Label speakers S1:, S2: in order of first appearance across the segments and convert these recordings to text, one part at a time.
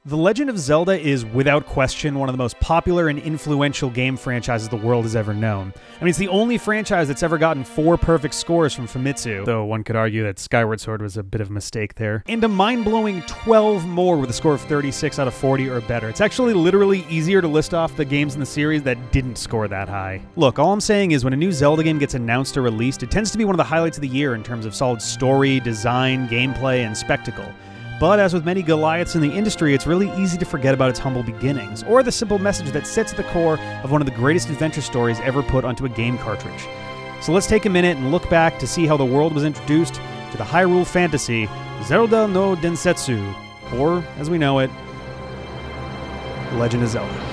S1: The Legend of Zelda is, without question, one of the most popular and influential game franchises the world has ever known. I mean, it's the only franchise that's ever gotten 4 perfect scores from Famitsu, though one could argue that Skyward Sword was a bit of a mistake there, and a mind-blowing 12 more with a score of 36 out of 40 or better. It's actually literally easier to list off the games in the series that didn't score that high. Look, all I'm saying is when a new Zelda game gets announced or released, it tends to be one of the highlights of the year in terms of solid story, design, gameplay, and spectacle. But as with many Goliaths in the industry, it's really easy to forget about its humble beginnings, or the simple message that sits at the core of one of the greatest adventure stories ever put onto a game cartridge. So let's take a minute and look back to see how the world was introduced to the Hyrule fantasy, Zelda no Densetsu, or, as we know it, Legend of Zelda.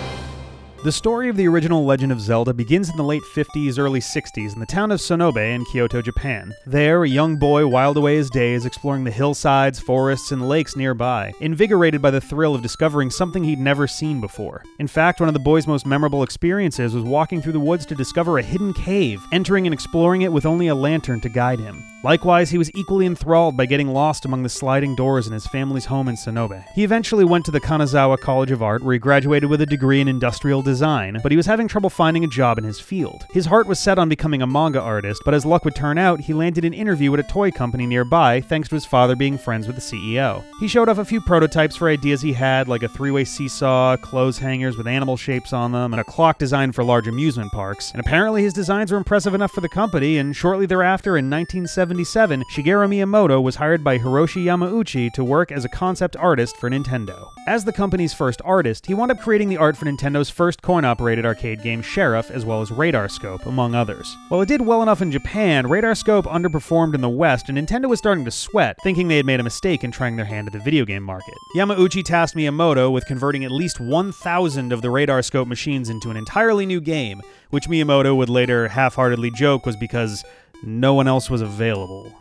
S1: The story of the original Legend of Zelda begins in the late 50s, early 60s in the town of Sonobe in Kyoto, Japan. There, a young boy whiled away his days exploring the hillsides, forests, and lakes nearby, invigorated by the thrill of discovering something he'd never seen before. In fact, one of the boy's most memorable experiences was walking through the woods to discover a hidden cave, entering and exploring it with only a lantern to guide him. Likewise, he was equally enthralled by getting lost among the sliding doors in his family's home in Sonobe. He eventually went to the Kanazawa College of Art, where he graduated with a degree in industrial design, but he was having trouble finding a job in his field. His heart was set on becoming a manga artist, but as luck would turn out, he landed an interview at a toy company nearby thanks to his father being friends with the CEO. He showed off a few prototypes for ideas he had, like a 3-way seesaw, clothes hangers with animal shapes on them, and a clock designed for large amusement parks. And apparently his designs were impressive enough for the company, and shortly thereafter, in 1977, Shigeru Miyamoto was hired by Hiroshi Yamauchi to work as a concept artist for Nintendo. As the company's first artist, he wound up creating the art for Nintendo's first coin-operated arcade game Sheriff, as well as Radar Scope, among others. While it did well enough in Japan, Radar Scope underperformed in the West, and Nintendo was starting to sweat, thinking they had made a mistake in trying their hand at the video game market. Yamauchi tasked Miyamoto with converting at least 1,000 of the Radar Scope machines into an entirely new game, which Miyamoto would later half-heartedly joke was because no one else was available.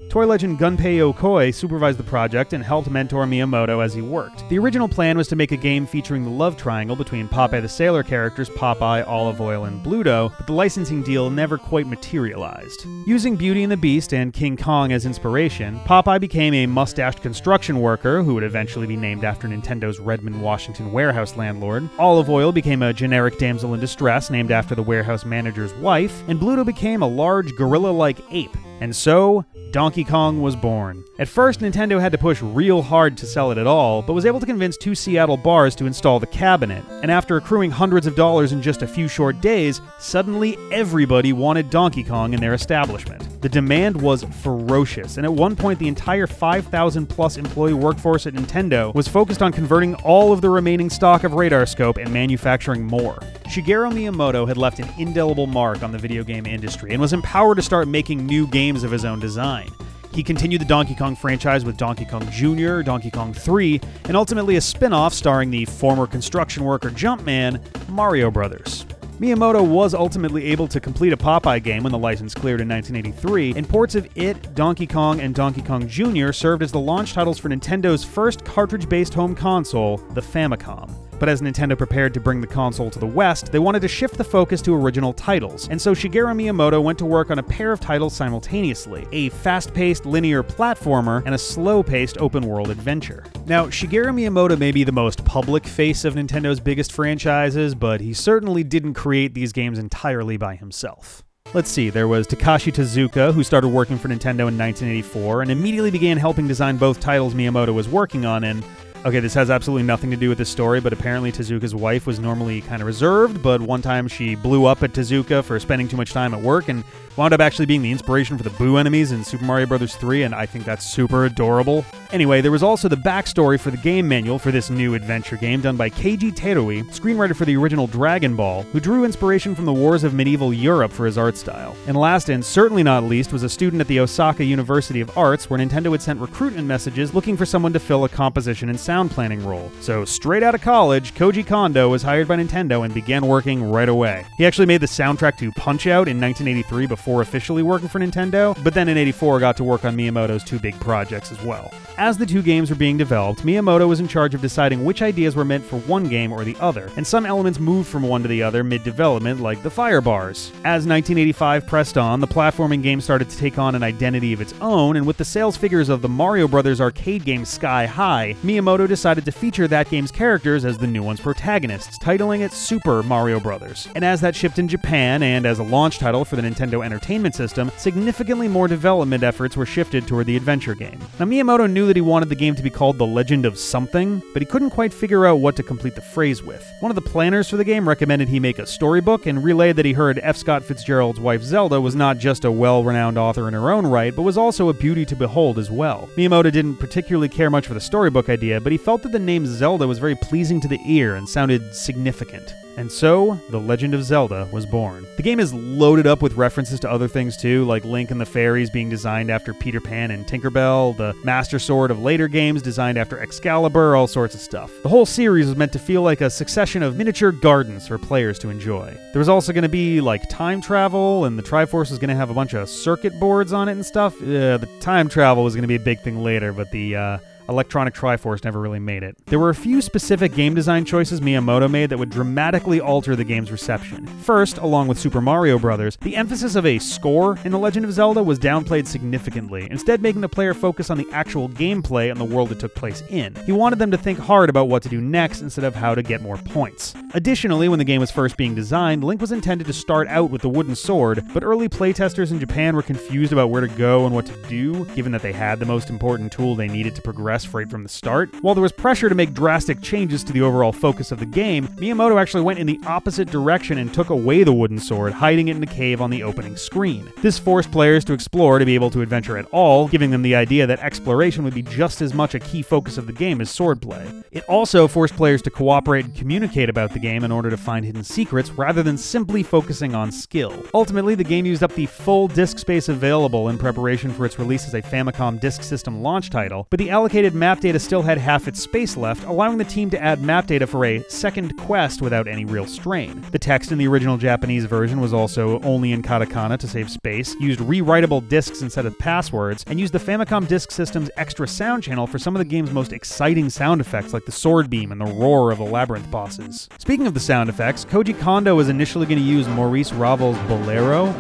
S1: Toy legend Gunpei Yokoi supervised the project and helped mentor Miyamoto as he worked. The original plan was to make a game featuring the love triangle between Popeye the Sailor characters Popeye, Olive Oil, and Bluto, but the licensing deal never quite materialized. Using Beauty and the Beast and King Kong as inspiration, Popeye became a mustached construction worker who would eventually be named after Nintendo's Redmond, Washington warehouse landlord. Olive Oil became a generic damsel in distress named after the warehouse manager's wife, and Bluto became a large gorilla-like ape. And so, Donkey Kong was born. At first, Nintendo had to push real hard to sell it at all, but was able to convince 2 Seattle bars to install the cabinet. And after accruing hundreds of dollars in just a few short days, suddenly everybody wanted Donkey Kong in their establishment. The demand was ferocious, and at one point the entire 5,000-plus employee workforce at Nintendo was focused on converting all of the remaining stock of Radar Scope and manufacturing more. Shigeru Miyamoto had left an indelible mark on the video game industry and was empowered to start making new games of his own design. He continued the Donkey Kong franchise with Donkey Kong Jr., Donkey Kong 3, and ultimately a spin-off starring the former construction worker Jumpman, Mario Brothers. Miyamoto was ultimately able to complete a Popeye game when the license cleared in 1983, and ports of it, Donkey Kong, and Donkey Kong Jr. served as the launch titles for Nintendo's first cartridge-based home console, the Famicom. But as Nintendo prepared to bring the console to the West, they wanted to shift the focus to original titles, and so Shigeru Miyamoto went to work on a pair of titles simultaneously, a fast-paced linear platformer and a slow-paced open-world adventure. Now, Shigeru Miyamoto may be the most public face of Nintendo's biggest franchises, but he certainly didn't create these games entirely by himself. Let's see, there was Takashi Tezuka, who started working for Nintendo in 1984, and immediately began helping design both titles Miyamoto was working on, and okay, this has absolutely nothing to do with this story, but apparently Tezuka's wife was normally kind of reserved, but one time she blew up at Tezuka for spending too much time at work and wound up actually being the inspiration for the Boo enemies in Super Mario Bros. 3, and I think that's super adorable. Anyway, there was also the backstory for the game manual for this new adventure game done by Keiji Terui, screenwriter for the original Dragon Ball, who drew inspiration from the wars of medieval Europe for his art style. And last and certainly not least was a student at the Osaka University of Arts, where Nintendo had sent recruitment messages looking for someone to fill a composition and sound planning role. So straight out of college, Koji Kondo was hired by Nintendo and began working right away. He actually made the soundtrack to Punch-Out in 1983 before officially working for Nintendo, but then in '84 got to work on Miyamoto's 2 big projects as well. As the two games were being developed, Miyamoto was in charge of deciding which ideas were meant for one game or the other, and some elements moved from one to the other mid-development, like the fire bars. As 1985 pressed on, the platforming game started to take on an identity of its own, and with the sales figures of the Mario Bros. Arcade game sky high, Miyamoto decided to feature that game's characters as the new one's protagonists, titling it Super Mario Bros. And as that shipped in Japan, and as a launch title for the Nintendo Entertainment System, significantly more development efforts were shifted toward the adventure game. Now, Miyamoto knew that he wanted the game to be called The Legend of Something, but he couldn't quite figure out what to complete the phrase with. One of the planners for the game recommended he make a storybook and relayed that he heard F. Scott Fitzgerald's wife Zelda was not just a well-renowned author in her own right, but was also a beauty to behold as well. Miyamoto didn't particularly care much for the storybook idea, but he felt that the name Zelda was very pleasing to the ear and sounded significant. And so, The Legend of Zelda was born. The game is loaded up with references to other things too, like Link and the Fairies being designed after Peter Pan and Tinkerbell, the Master Sword of later games designed after Excalibur, all sorts of stuff. The whole series was meant to feel like a succession of miniature gardens for players to enjoy. There was also going to be, like, time travel, and the Triforce was going to have a bunch of circuit boards on it and stuff. The time travel was going to be a big thing later, but the, electronic Triforce never really made it. There were a few specific game design choices Miyamoto made that would dramatically alter the game's reception. First, along with Super Mario Bros., the emphasis of a score in The Legend of Zelda was downplayed significantly, instead making the player focus on the actual gameplay and the world it took place in. He wanted them to think hard about what to do next instead of how to get more points. Additionally, when the game was first being designed, Link was intended to start out with the wooden sword, but early playtesters in Japan were confused about where to go and what to do, given that they had the most important tool they needed to progress right from the start. While there was pressure to make drastic changes to the overall focus of the game, Miyamoto actually went in the opposite direction and took away the wooden sword, hiding it in a cave on the opening screen. This forced players to explore to be able to adventure at all, giving them the idea that exploration would be just as much a key focus of the game as swordplay. It also forced players to cooperate and communicate about the game in order to find hidden secrets, rather than simply focusing on skill. Ultimately, the game used up the full disk space available in preparation for its release as a Famicom Disk System launch title, but the allocated map data still had half its space left, allowing the team to add map data for a second quest without any real strain. The text in the original Japanese version was also only in katakana to save space, used rewritable discs instead of passwords, and used the Famicom Disk System's extra sound channel for some of the game's most exciting sound effects like the sword beam and the roar of the labyrinth bosses. Speaking of the sound effects, Koji Kondo was initially going to use Maurice Ravel's Bolero,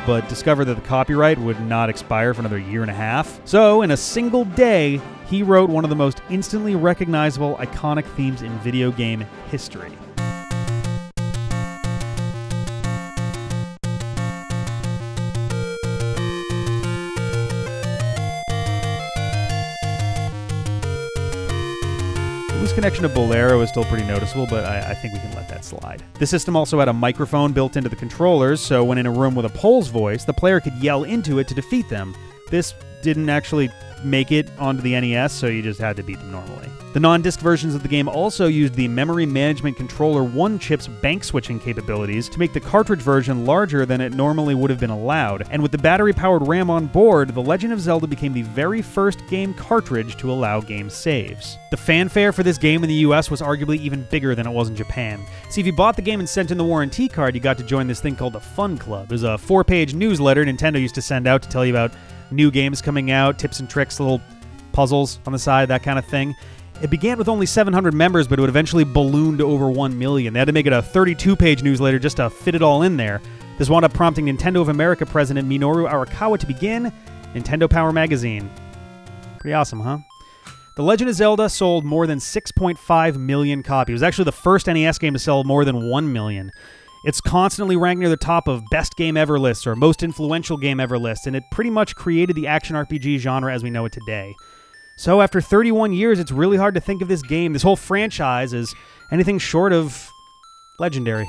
S1: but discovered that the copyright would not expire for another year and a half. So, in a single day, he wrote one of the most instantly recognizable, iconic themes in video game history. The loose connection to Bolero is still pretty noticeable, but I think we can let that slide. The system also had a microphone built into the controllers, so when in a room with a Pole's voice, the player could yell into it to defeat them. This didn't actually make it onto the NES, so you just had to beat them normally. The non-disc versions of the game also used the Memory Management Controller 1 chip's bank switching capabilities to make the cartridge version larger than it normally would have been allowed, and with the battery-powered RAM on board, The Legend of Zelda became the very first game cartridge to allow game saves. The fanfare for this game in the US was arguably even bigger than it was in Japan. See, if you bought the game and sent in the warranty card, you got to join this thing called the Fun Club. There's a 4-page newsletter Nintendo used to send out to tell you about new games coming out, tips and tricks, little puzzles on the side, that kind of thing. It began with only 700 members, but it would eventually balloon to over 1 million. They had to make it a 32-page newsletter just to fit it all in there. This wound up prompting Nintendo of America president Minoru Arakawa to begin Nintendo Power Magazine. Pretty awesome, huh? The Legend of Zelda sold more than 6.5 million copies. It was actually the first NES game to sell more than 1 million. It's constantly ranked near the top of best game ever lists or most influential game ever lists, and it pretty much created the action RPG genre as we know it today. So after 31 years, it's really hard to think of this game, this whole franchise, as anything short of legendary.